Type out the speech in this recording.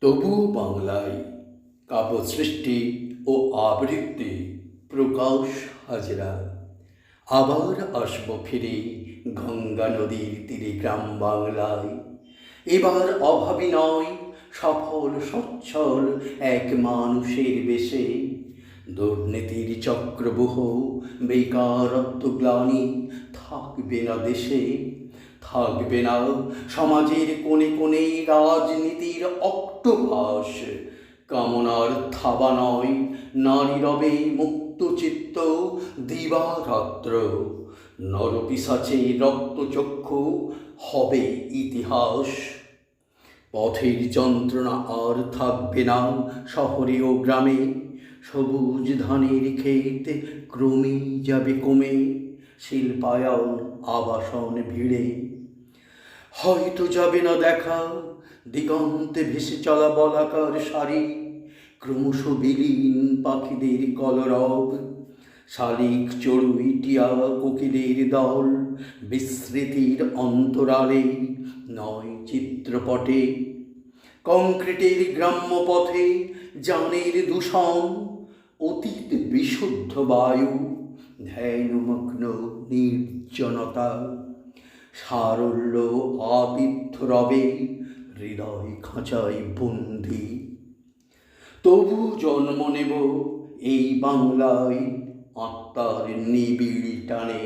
তবু বাংলায় কাব্যসৃষ্টি ও আবৃত্তি প্রকাশ হাজরা। আবার আসব ফিরে গঙ্গা নদীর তীরে গ্রাম বাংলায়। এবার অভাবী নয়, সফল সচ্ছল এক মানুষের বেশে। দুর্নীতির চক্রবহ, বেকারত্ব গ্লানি থাকবে না দেশে। থাকবে না সমাজের কোণে কোণে রাজনীতির অক্টোপাস। কামনার থাবা নয়, নারী রবে মুক্ত চিত্ত দিবারাত্র। নরপিশাচে রক্তচক্ষু হবে ইতিহাস। পথের যন্ত্রণা আর থাকবে না শহরে ও গ্রামে। সবুজ ধানের ক্ষেত ক্রমেই যাবে কমে, শিল্পায়ন আবাসন ভিড়ে। হয়তো যাবে না দেখা দিগন্তে ভেসে চলা বলাকার সারি, ক্রমশ বিলীন পাখিদের কলরব। শালিক চড়ুই টিয়া কোকিলের দল বিস্মৃতির অন্তরালে নয় চিত্রপটে। কংক্রিটের গ্রাম্য পথে যানের দূষণ, অতীত বিশুদ্ধ বায়ু, ধ্যানমগ্ন নির্জনতা। সারল্য আতিথ্য রবে হৃদয় খাঁচায় বন্দি। তবু জন্ম নেব এই বাংলায় আত্মার নিবিড় টানে।